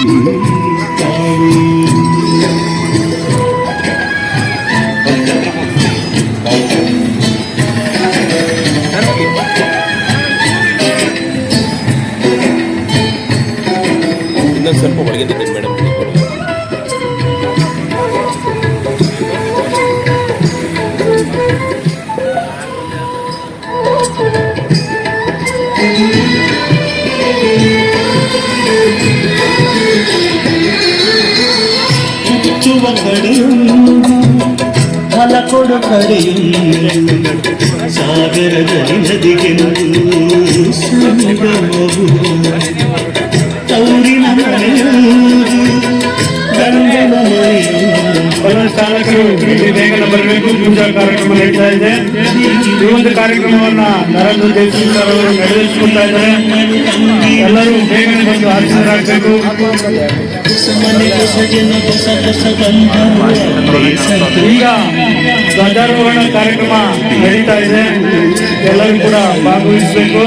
ಇನ್ನೊಂದು ಸ್ವಲ್ಪ ಒಳಗೆ ಮೇಡಮ್. ಚುಚ್ಚುವ ಕಡೆಯುಂಡು ಫಲ ಕೊಡು ಕಡೆಯುಂಡು ಸಾಗರದಲ್ಲಿ ನದಿಗೆಂದು ಸಂಗಮವು ತೌರಿನ ಮನೆಯುಂಡು ಗಂಗನ ಮನೆಯುಂಡು ಚಾಲಕರು ಬೇಗನೆ ಬರಬೇಕು. ಪೂಜಾ ಕಾರ್ಯಕ್ರಮ ನಡೀತಾ ಇದೆ. ಈ ಒಂದು ಕಾರ್ಯಕ್ರಮವನ್ನ ನರೇಂದ್ರ ಜಯಸಿಂಗ್ ಅವರು ನಡೆಸಿಕೊಡ್ತಾ ಇದ್ದಾರೆ. ಎಲ್ಲರೂ ಬೇಗನೆ ಬಂದು ಹಾಜರಾಗಬೇಕು. ಈಗ ಧ್ವಜಾರೋಹಣ ಕಾರ್ಯಕ್ರಮ ನಡೀತಾ ಇದೆ. ಎಲ್ಲರೂ ಕೂಡ ಭಾಗವಹಿಸಬೇಕು.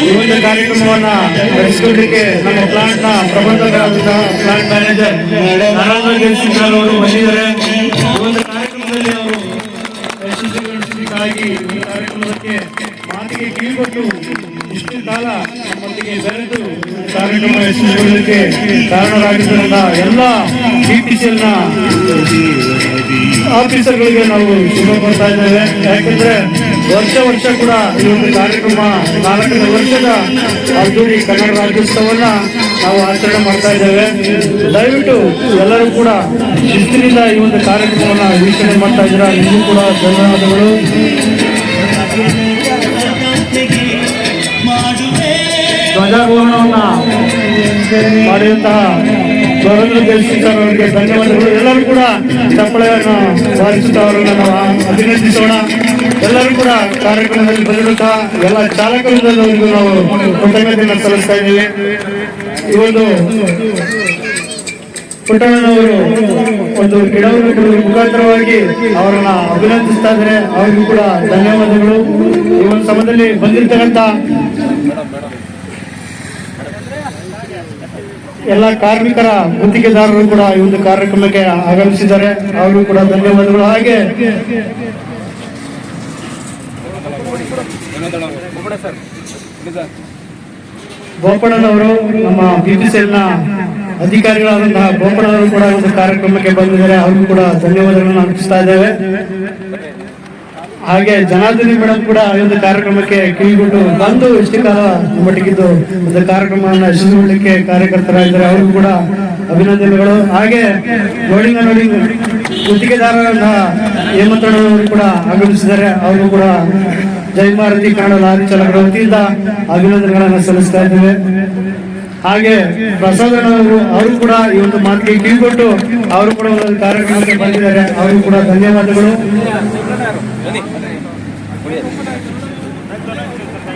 ಈ ಒಂದು ಕಾರ್ಯಕ್ರಮವನ್ನ ನಡೆಸಿಕೊಳ್ಳಲಿಕ್ಕೆ ನಮ್ಮ ಪ್ಲಾಂಟ್ ನ ಪ್ರಬಂಧಕರಾದಂತಹ ಪ್ಲಾಂಟ್ ಮ್ಯಾನೇಜರ್ ನರೇಂದ್ರ ಜಯಸಿಂಗ್ ಅವರು ಬಂದಿದ್ದಾರೆ. ಈ ಒಂದು ಕಾರ್ಯಕ್ರಮದಲ್ಲಿ ಅವರು ಯಶಸ್ವಿಗೊಳಿಸಲಿಕ್ಕಾಗಿ ಈ ಕಾರ್ಯಕ್ರಮಕ್ಕೆ ಮಾತಿಗೆ ಕಿವಿಗೊಟ್ಟು ಇಷ್ಟು ಕಾಲ ನಮ್ಮೊಂದಿಗೆ ಬೆರೆತು ಕಾರ್ಯಕ್ರಮ ಯಶಸ್ವಿಗೊಳ್ಳಲಿಕ್ಕೆ ಕಾರಣರಾಗಿದ್ದರಿಂದ ಎಲ್ಲ BPCL ನ ಆಫೀಸರ್ಗಳಿಗೆ ನಾವು ಶುಭ ಕೊಡ್ತಾ ಇದ್ದೇವೆ. ಯಾಕಂದ್ರೆ ವರ್ಷ ಕೂಡ ಈ ಒಂದು ಕಾರ್ಯಕ್ರಮ 4ನೇ ವರ್ಷದ ಅದ್ದೂರಿ ಕನ್ನಡ ರಾಜ್ಯೋತ್ಸವನ್ನ ನಾವು ಆಚರಣೆ ಮಾಡ್ತಾ ಇದ್ದೇವೆ. ದಯವಿಟ್ಟು ಎಲ್ಲರೂ ಕೂಡ ಶಿಸ್ತಿನಿಂದ ಈ ಒಂದು ಕಾರ್ಯಕ್ರಮವನ್ನು ವೀಕ್ಷಣೆ ಮಾಡ್ತಾ ಇದ್ದೀರಾ. ನಿಮಗೂ ಕೂಡ ಧನ್ಯವಾದಗಳು. ಧ್ವಜಾರೋಹಣವನ್ನ ಮಾಡಿದಂತಹ ನರೇಂದ್ರ ಜಯಸಿಂಗ್ ಸರ್ ಅವರಿಗೆ ಧನ್ಯವಾದಗಳು. ಎಲ್ಲರೂ ಕೂಡ ಚಪ್ಪಳೆಯನ್ನು ಬಾರಿಸುತ್ತಾ ಅವರನ್ನು ನಾವು ಅಭಿನಂದಿಸೋಣ. ಎಲ್ಲರೂ ಕೂಡ ಕಾರ್ಯಕ್ರಮದಲ್ಲಿ ಬಂದಿರುತ್ತಾ ಎಲ್ಲ ಚಾಲಕರಿಗೂ ನಾವು ಕೃತಜ್ಞತೆಯನ್ನು ಸಲ್ಲಿಸ್ತಾ ಇದ್ದೀವಿ. ಈ ಒಂದು ಪುಟ್ಟಣ್ಣನವರು ಒಂದು ಗಿಡವನ್ನು ಕೊಡುವ ಮುಖಾಂತರವಾಗಿ ಅವರನ್ನ ಅಭಿನಂದಿಸ್ತಾ ಇದ್ದಾರೆ. ಅವರಿಗೂ ಕೂಡ ಧನ್ಯವಾದಗಳು. ಈ ಒಂದು ಸಮಯದಲ್ಲಿ ಬಂದಿರ್ತಕ್ಕಂಥ ಎಲ್ಲ ಕಾರ್ಮಿಕರ ಗುತ್ತಿಗೆದಾರರು ಕೂಡ ಈ ಒಂದು ಕಾರ್ಯಕ್ರಮಕ್ಕೆ ಆಗಮಿಸಿದ್ದಾರೆ. ಅವರಿಗೂ ಕೂಡ ಧನ್ಯವಾದಗಳು. ಹಾಗೆ ಬೋಪಣ್ಣನವರು ನಮ್ಮ BPCL ನ ಅಧಿಕಾರಿಗಳಾದಂತಹ ಬೋಪಣ್ಣನವರು ಕೂಡ ಒಂದು ಕಾರ್ಯಕ್ರಮಕ್ಕೆ ಬಂದಿದ್ದಾರೆ. ಅವ್ರಿಗೂ ಕೂಡ ಧನ್ಯವಾದಗಳನ್ನು ಅರ್ಪಿಸ್ತಾ ಇದ್ದೇವೆ. ಹಾಗೆ ಜನಾರ್ದನಿ ಮೇಡಮ್ ಕೂಡ ಈ ಒಂದು ಕಾರ್ಯಕ್ರಮಕ್ಕೆ ಕಿವಿಗೊಟ್ಟು ಬಂದು ಇಷ್ಟು ಕಾಲ ಮಟ್ಟಿಗಿದ್ದು ಒಂದು ಕಾರ್ಯಕ್ರಮವನ್ನು ಯಶಸ್ವಿಗೊಳ್ಳಲಿಕ್ಕೆ ಕಾರ್ಯಕರ್ತರಾಗಿದ್ದಾರೆ. ಅವ್ರಿಗೂ ಕೂಡ ಅಭಿನಂದನೆಗಳು. ಹಾಗೆ ಲೋಡಿಂಗ್ ಗುತ್ತಿಗೆದಾರರಾದ ಹೇಮಂತಣ್ಣವರು ಕೂಡ ಆಗಮಿಸಿದ್ದಾರೆ. ಅವರು ಕೂಡ ಜಯಮಾರತಿ ಕನ್ನಡ ಲಾರಿ ಚಾಲಕರ ವತಿಯಿಂದ ಅಭಿನಂದನೆಗಳನ್ನು ಸಲ್ಲಿಸ್ತಾ ಇದ್ದೇವೆ. ಹಾಗೆ ಪ್ರಸಾದನವರು ಅವರು ಕೂಡ ಈ ಒಂದು ಮಾತಿಗೆ ಕಿವಿಗೊಟ್ಟು ಅವರು ಕೂಡ ಒಂದು ಕಾರ್ಯಕ್ರಮಕ್ಕೆ ಬಂದಿದ್ದಾರೆ. ಅವರಿಗೂ ಕೂಡ ಧನ್ಯವಾದಗಳು.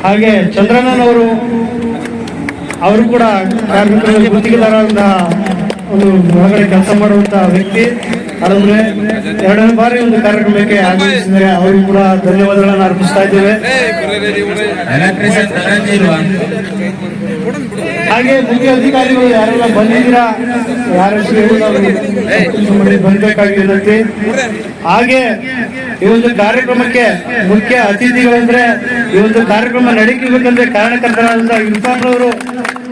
ಹಾಗೆ ಚಂದ್ರಣ್ಣನವರು ಅವರು ಕೂಡ ಕಾರ್ಮಿಕರಲ್ಲಿ ಗುತ್ತಿಗೆದಾರರಿಂದ ಒಂದು ಒಳಗಡೆ ಕೆಲಸ ಮಾಡುವಂತಹ ವ್ಯಕ್ತಿ. ಆದರೆ 2ನೇ ಬಾರಿ ಒಂದು ಕಾರ್ಯಕ್ರಮಕ್ಕೆ ಆಗಮಿಸಿದರೆ ಅವರಿಗೂ ಕೂಡ ಧನ್ಯವಾದಗಳನ್ನು ಅರ್ಪಿಸ್ತಾ ಇದ್ದೇವೆ. ಹಾಗೆ ಮುಖ್ಯ ಅಧಿಕಾರಿಗಳು ಯಾರೆಲ್ಲ ಬಂದಿದ್ದೀರಾ, ಯಾರು ಬಂದಬೇಕಾಗಿ ವಿನಂತಿ. ಹಾಗೆ ಈ ಒಂದು ಕಾರ್ಯಕ್ರಮಕ್ಕೆ ಮುಖ್ಯ ಅತಿಥಿಗಳಂದ್ರೆ ಈ ಒಂದು ಕಾರ್ಯಕ್ರಮ ನಡೀಬೇಕಂದ್ರೆ ಕಾರಣಕರ್ತರಾದಂತಹ ಇರ್ಫಾನ್ ರವರು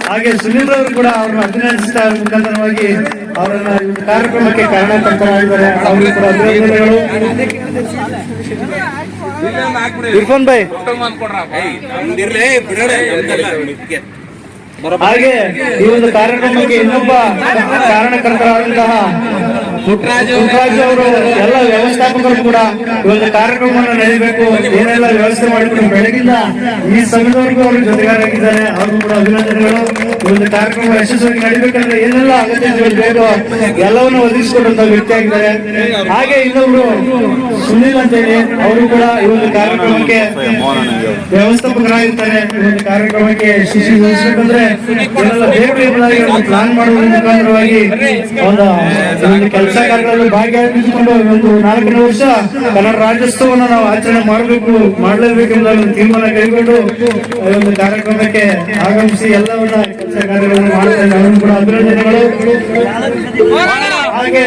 ಹಾಗೆ ಸುನೀಲ್ ರವರು ಕೂಡ ಅವ್ರನ್ನ ಅಭಿನಂದಿಸ್ತಾ ಮುಖಾಂತರವಾಗಿ ಅವರನ್ನ ಈ ಒಂದು ಕಾರ್ಯಕ್ರಮಕ್ಕೆ ಕಾರಣಕರ್ತರಾಗಿದ್ದಾರೆ. ಅವರಿಗೂ ಕೂಡ ಅಭಿನಂದನೆಗಳು. ಇರ್ಫಾನ್ ಭಾಯ್ ಹಾಗೆ ಈ ಒಂದು ಕಾರ್ಯಕ್ರಮಕ್ಕೆ ಇನ್ನೊಬ್ಬ ಕಾರಣಕರ್ತರಾದಂತಹ ಪುಟ್ಟರಾಜು ಅವರು ಎಲ್ಲ ವ್ಯವಸ್ಥಾಪಕರು ಕೂಡ ಈ ಒಂದು ಕಾರ್ಯಕ್ರಮವನ್ನು ನಡೀಬೇಕು ಏನೆಲ್ಲ ವ್ಯವಸ್ಥೆ ಮಾಡಿಕೊಂಡು ಬೆಳಗಿಂದ ಈ ಸಮಯದವರೆಗೂ ಅವರು ಜೊತೆಗಾರಾಗಿದ್ದಾರೆ. ಅವ್ರಿಗೂ ಕೂಡ ಅಭಿನಂದನೆಗಳು. ಈ ಒಂದು ಕಾರ್ಯಕ್ರಮ ಯಶಸ್ವಿಯಾಗಿ ನಡೀಬೇಕಂದ್ರೆ ಏನೆಲ್ಲ ಅಗತ್ಯ ಬೇಕೋ ಎಲ್ಲವನ್ನು ಒದಗಿಸಿಕೊಡುವಂತ ವ್ಯಕ್ತಿಯಾಗಿದ್ದಾರೆ. ಹಾಗೆ ಇನ್ನೊಬ್ರು ಸುನೀಲ್ ಅಂತೇಳಿ ಅವರು ಕೂಡ ಈ ಒಂದು ಕಾರ್ಯಕ್ರಮಕ್ಕೆ ವ್ಯವಸ್ಥಾಪಕರಾಗಿರ್ತಾರೆ. ಈ ಒಂದು ಕಾರ್ಯಕ್ರಮಕ್ಕೆ ಯಶಸ್ವಿಗೊಳಿಸಬೇಕಂದ್ರೆ ಏನೆಲ್ಲ ಬೇಕು ಎಂಬುದಾಗಿ ಪ್ಲಾನ್ ಮಾಡುವ ಮುಖಾಂತರವಾಗಿ ಒಂದು ಕೆಲಸ ಕೆಲಸ ಕಾರ್ಯಗಳಲ್ಲಿ ಭಾಗಿಯಾಗಿಸಿಕೊಂಡು ಒಂದು 4ನೇ ವರ್ಷ ಕನ್ನಡ ರಾಜ್ಯೋತ್ಸವವನ್ನು ನಾವು ಆಚರಣೆ ಮಾಡಲೇಬೇಕೆಂಬ ಒಂದು ತೀರ್ಮಾನ ಕೈಗೊಂಡು ಈ ಒಂದು ಕಾರ್ಯಕ್ರಮಕ್ಕೆ ಆಗಮಿಸಿ ಎಲ್ಲವನ್ನ ಕೆಲಸ ಕಾರ್ಯಗಳನ್ನು ಮಾಡ್ತಾ ನಾನು ಕೂಡ ಅಭಿನಂದನೆಗಳು. ಹಾಗೆ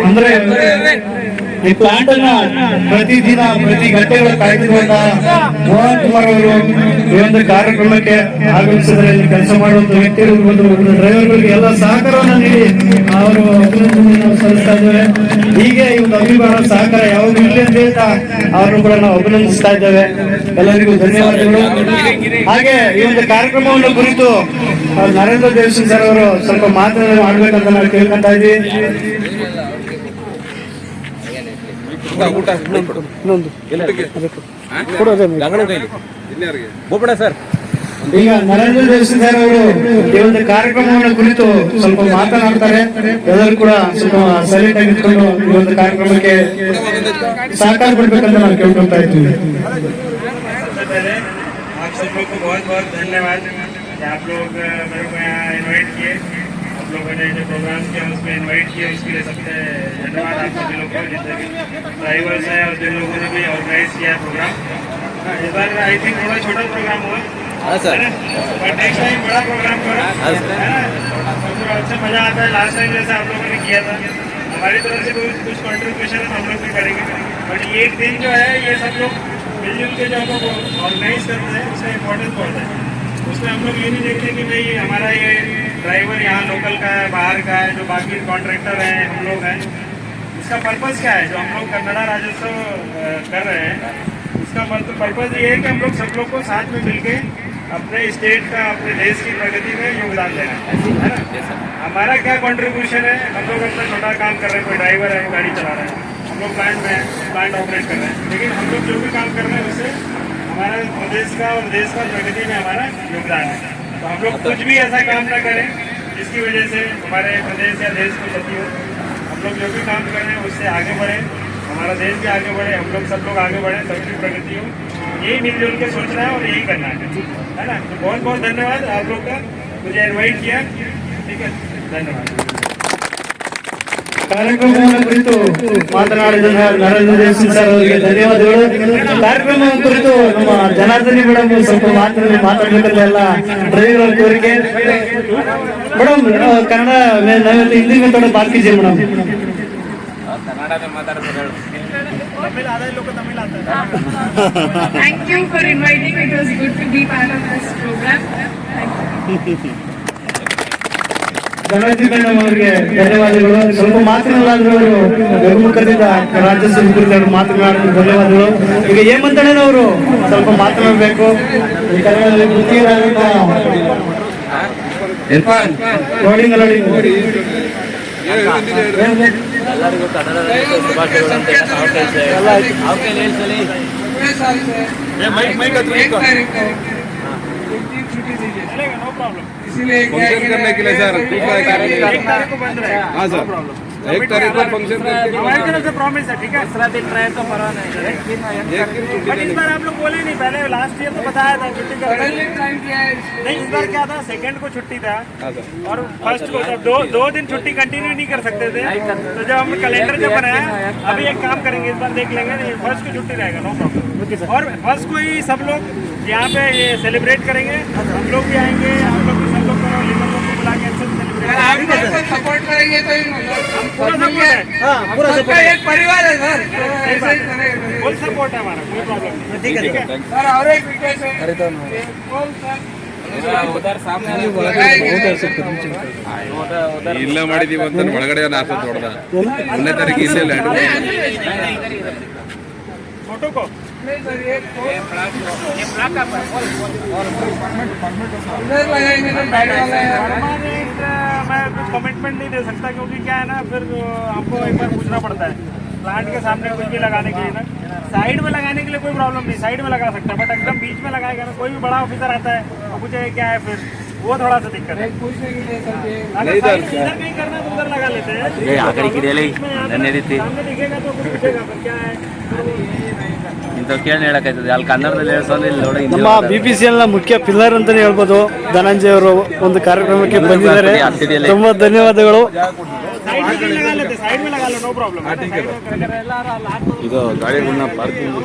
ಅಂದ್ರೆ ಈ ಪ್ಲಾಂಟ್ ಅನ್ನ ಪ್ರತಿದಿನ ಪ್ರತಿ ಗಂಟೆಗಳು ಕಾಯ್ದಿರುವಂತಹ ಮೋಹನ್ ಕುಮಾರ್ ಅವರು ಈ ಒಂದು ಕಾರ್ಯಕ್ರಮಕ್ಕೆ ಆಗಮಿಸಿದರೆ ಇಲ್ಲಿ ಕೆಲಸ ಮಾಡುವಂತ ವ್ಯಕ್ತಿಗಳು ಡ್ರೈವರ್ಗಳಿಗೆ ಎಲ್ಲ ಸಹಕಾರವನ್ನು ನೀಡಿ ಅವರು ಅಭಿನಂದನೆಯನ್ನು ಸಲ್ಲಿಸ್ತಾ ಇದ್ದೇವೆ. ಹೀಗೆ ಈ ಒಂದು ಅಭಿಮಾನ ಸಹಕಾರ ಯಾವಾಗ ಇರಲಿ ಅಂತ ಹೇಳ್ತಾ ಅವರನ್ನು ಕೂಡ ನಾವು ಅಭಿನಂದಿಸ್ತಾ ಇದ್ದೇವೆ. ಎಲ್ಲರಿಗೂ ಧನ್ಯವಾದಗಳು. ಹಾಗೆ ಈ ಒಂದು ಕಾರ್ಯಕ್ರಮವನ್ನು ಕುರಿತು ನರೇಂದ್ರ ದೇವಸಿಂಗ್ ಸರ್ ಅವರು ಸ್ವಲ್ಪ ಮಾತನಾಡಿ ಮಾಡ್ಬೇಕಂತ ನಾವು ಕೇಳ್ಕೊಂತ ಇದ್ದೀವಿ. ಸರ್ ಈಗ ನರೇಂದ್ರ ದೇವಸಿಂಗ್ ಸರ್ ಅವರು ಈ ಒಂದು ಕಾರ್ಯಕ್ರಮವನ್ನು ಕುರಿತು ಸ್ವಲ್ಪ ಮಾತನಾಡ್ತಾರೆ. ಎಲ್ಲರೂ ಕೂಡ ಸ್ವಲ್ಪ ಸೈಲೆಂಟ್ ಆಗಿಟ್ಕೊಂಡು ಈ ಒಂದು ಕಾರ್ಯಕ್ರಮಕ್ಕೆ ಸಹಕಾರ ಕೊಡ್ಬೇಕಂತ ನಾವು ಕೇಳ್ಕೊಳ್ತಾ ಇದ್ದೀವಿ. आप सब लोग को बहुत बहुत धन्यवाद कि आप लोग मेरे को यहाँ इन्वाइट किए. आप लोगों ने जो प्रोग्राम किया उसमें इन्वाइट किया, उसके लिए सबसे धन्यवाद आप सभी लोग को, जितने भी ड्राइवर्स हैं और जिन लोगों ने भी ऑर्गेनाइज किया प्रोग्राम. इस बार आई थिंक थोड़ा छोटा प्रोग्राम हुआ, बट नेक्स्ट टाइम बड़ा प्रोग्राम करो, है ना. तो अच्छा मजा आता है. लास्ट टाइम जैसे आप लोगों ने किया था, हमारी तरफ से कुछ कॉन्ट्रीब्यूशन हम लोग भी करेंगे. बट ये एक दिन जो है ये सब लोग मिलजुल के जो हम लोग ऑर्गेनाइज करते हैं उसका इम्पोर्टेंस बहुत है. उसमें हम लोग ये नहीं देखते कि भाई हमारा ये ड्राइवर यहाँ लोकल का है, बाहर का है, जो बाकी कॉन्ट्रैक्टर हैं, हम लोग हैं. इसका पर्पस क्या है जो हम लोग कन्नड़ा राज्योत्सव कर रहे हैं, उसका मतलब पर्पस ये है कि हम लोग सब लोग को साथ में मिलके अपने स्टेट का, अपने देश की प्रगति में योगदान देना है ना. हमारा क्या कंट्रीब्यूशन है, हम लोग अपना छोटा काम कर रहे हैं. कोई ड्राइवर है वो गाड़ी चला रहा है, हम लोग प्लांट में प्लांट ऑपरेट कर रहे हैं, लेकिन हम लोग जो भी काम कर रहे हैं उससे हमारा प्रदेश का और देश का प्रगति में हमारा योगदान है. तो हम लोग कुछ भी ऐसा काम ना करें जिसकी वजह से हमारे प्रदेश या देश को क्षति हो. हम लोग जो भी काम कर रहे हैं उससे आगे बढ़े, हमारा देश भी आगे बढ़े, हम लोग सब लोग आगे बढ़े, सबकी प्रगति हो. यही मिलजुल के सोचना है और यही करना है ना. तो बहुत बहुत धन्यवाद आप लोग का, मुझे इन्वाइट किया. ठीक है, धन्यवाद. ಕಾರ್ಯಕ್ರಮವನ್ನು ಕುರಿತು ಮಾತನಾಡಿದ ನರೇಂದ್ರ ದೇವಸಿಂಗ್ ಸರ್ ಅವರಿಗೆ ಧನ್ಯವಾದಗಳು. ಕಾರ್ಯಕ್ರಮ ಕುರಿತು ನಮ್ಮ ಜನಾರ್ದನಿ ಮೇಡಮ್ ಸ್ವಲ್ಪ ಮಾತಾಡ್ಬೇಕಂತ ಎಲ್ಲ ಡ್ರೈವರ್ ಕೋರಿಕೆ. ಮೇಡಮ್ ಕನ್ನಡ ಹಿಂದಿ में थोड़ा बात कीजिए madam. Thank you for inviting. It was good to be part of this program. Dhananjaya madam ಅವರಿಗೆ ಧನ್ಯವಾದಗಳು. ಸ್ವಲ್ಪ ಮಾತನಾಡಿದ್ರು ಅವರು ಬೆಗುಮುಖದಿಂದ ರಾಜ್ಯೋತ್ಸವ ಕುರಿತು ಮಾತನಾಡಿದ್ರು. ಧನ್ಯವಾದಗಳು. ಈಗ ಹೇಮಂತಣ್ಣನವರು ಸ್ವಲ್ಪ ಮಾತನಾಡಬೇಕು. ಈ ಕನ್ನಡದಲ್ಲಿ ರೋಡಿಂಗ್ ಎಲ್ಲರಿಗೂ ಕನ್ನಡ ಶುಭಾಶಯಗಳು ಅಂತ नो प्रॉब्लम. फंक्शन करने के लिए सर हाँ सर 1 तारीख को फंक्शन हमारी तरफ से प्रॉमिस है. ठीक है, दूसरा दिन रहे तो परवाह नहीं. बट इस बार आप लोग बोले नहीं. पहले लास्ट ईयर तो बताया था छुट्टी कर नहीं. इस बार क्या था, सेकंड को छुट्टी था और फर्स्ट को दो दिन छुट्टी कंटिन्यू नहीं कर सकते थे. तो जब हम कैलेंडर जब बनाया, अभी एक काम करेंगे, इस बार देख लेंगे. फर्स्ट को छुट्टी रहेगा, नो प्रॉब्लम. और फर्स्ट को ही सब लोग यहाँ पे ये सेलिब्रेट करेंगे. हम लोग भी आएंगे, आप लोग भी सब लोग को बुला के सपोर्ट करेंगे तो पूरा सपोर्ट है. पूरा सबका एक परिवार है सर. ऐसे ही करेंगे. फुल सपोर्ट है हमारा, कोई प्रॉब्लम नहीं. ठीक है सर. और एक विकेट है कौन सर ಇಲ್ಲ ಮಾಡಿದೀವಿ ಅಂತ ಒಳಗಡೆ ನಾಶ ಹೊಡೆದ 1ನೇ ತಾರೀಕು ಇಲ್ಲೇ ಲ್ಯಾಂಡ್ फोटो को इधर लगाएंगे तो बैठ वाला है. मैं कुछ कमिटमेंट नहीं दे सकता, क्योंकि क्या है ना, फिर हमको एक बार पूछना पड़ता है. प्लांट के सामने कुछ भी लगाने के लिए ना, साइड में लगाने के लिए कोई प्रॉब्लम नहीं, साइड में लगा सकता है. बट एकदम बीच में लगाएगा ना, कोई भी बड़ा ऑफिसर आता है और पूछेगा क्या है, फिर वो थोड़ा सा दिक्कत है पूछने के लिए सर ये अगर साइड इधर कहीं करना तो उधर लगा लेते हैं ಆ ಕಡೆ ಕಿಡಿಯಲ್ಲ ನನ್ನೇ ರೀತಿ सामने दिखेगा तो कुछ दिखेगा पर क्या है ಇಂಥವು ಕೇಳಿ ಹೇಳಕ್ಕಾಯ್ತದೆ ಅಲ್ಲಿ ಕನ್ನಡದಲ್ಲಿ ಹೇಳ್ಸೋದು ಇಲ್ಲಿ ನೋಡಿ ನಮ್ಮ BPCL ನ ಮುಖ್ಯ ಪಿಲ್ಲರ್ ಅಂತಾನೆ ಹೇಳ್ಬೋದು. ಧನಂಜಯ ಅವರು ಒಂದು ಕಾರ್ಯಕ್ರಮಕ್ಕೆ ಬಂದಿದ್ದಾರೆ, ತುಂಬಾ ಧನ್ಯವಾದಗಳು. ಇದು ಗಾಡಿಗಳನ್ನ ಪಾರ್ಕಿಂಗ್